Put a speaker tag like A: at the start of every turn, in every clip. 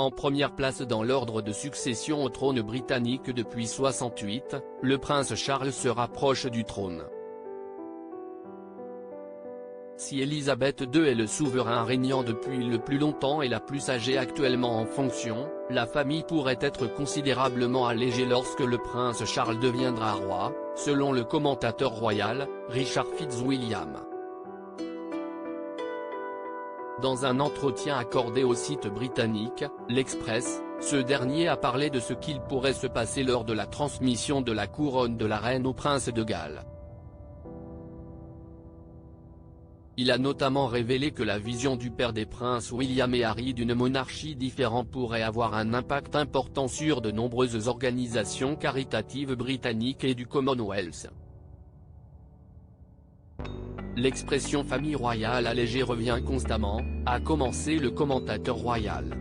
A: En première place dans l'ordre de succession au trône britannique depuis 68, le prince Charles se rapproche du trône. Si Élisabeth II est le souverain régnant depuis le plus longtemps et la plus âgée actuellement en fonction, la famille pourrait être considérablement allégée lorsque le prince Charles deviendra roi, selon le commentateur royal, Richard Fitzwilliam. Dans un entretien accordé au site britannique, l'Express, ce dernier a parlé de ce qu'il pourrait se passer lors de la transmission de la couronne de la reine au prince de Galles. Il a notamment révélé que la vision du père des princes William et Harry d'une monarchie différente pourrait avoir un impact important sur de nombreuses organisations caritatives britanniques et du Commonwealth. L'expression famille royale allégée revient constamment, a commencé le commentateur royal.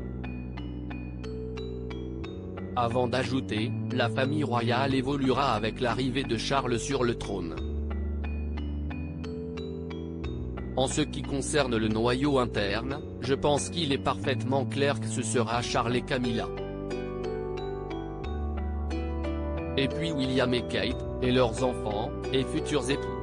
A: Avant d'ajouter, la famille royale évoluera avec l'arrivée de Charles sur le trône. En ce qui concerne le noyau interne, je pense qu'il est parfaitement clair que ce sera Charles et Camilla. Et puis William et Kate, et leurs enfants, et futurs époux.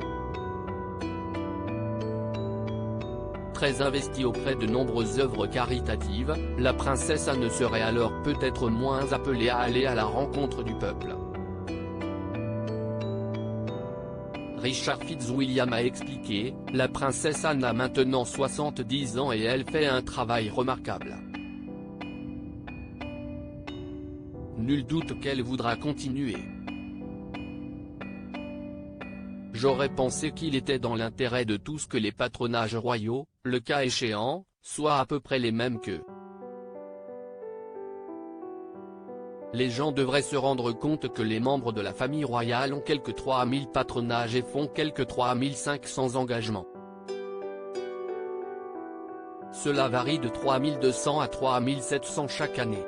A: Très investie auprès de nombreuses œuvres caritatives, la princesse Anne serait alors peut-être moins appelée à aller à la rencontre du peuple. Richard Fitzwilliam a expliqué, la princesse Anne a maintenant 70 ans et elle fait un travail remarquable. Nul doute qu'elle voudra continuer. J'aurais pensé qu'il était dans l'intérêt de tous que les patronages royaux, le cas échéant, soient à peu près les mêmes qu'eux. Les gens devraient se rendre compte que les membres de la famille royale ont quelque 3000 patronages et font quelque 3500 engagements. Cela varie de 3200 à 3700 chaque année.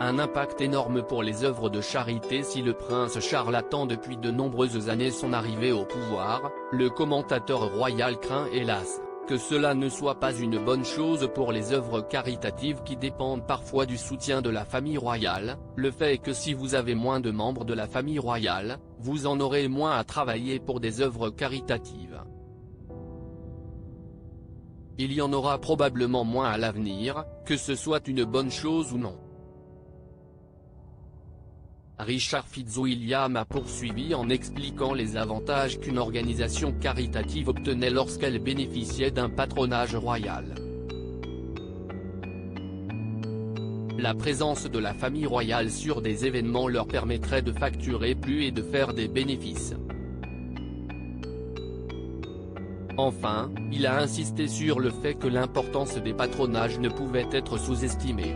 A: Un impact énorme pour les œuvres de charité si le prince Charles attend depuis de nombreuses années son arrivée au pouvoir, le commentateur royal craint hélas, que cela ne soit pas une bonne chose pour les œuvres caritatives qui dépendent parfois du soutien de la famille royale. Le fait est que si vous avez moins de membres de la famille royale, vous en aurez moins à travailler pour des œuvres caritatives. Il y en aura probablement moins à l'avenir, que ce soit une bonne chose ou non. Richard Fitzwilliam a poursuivi en expliquant les avantages qu'une organisation caritative obtenait lorsqu'elle bénéficiait d'un patronage royal. La présence de la famille royale sur des événements leur permettrait de facturer plus et de faire des bénéfices. Enfin, il a insisté sur le fait que l'importance des patronages ne pouvait être sous-estimée.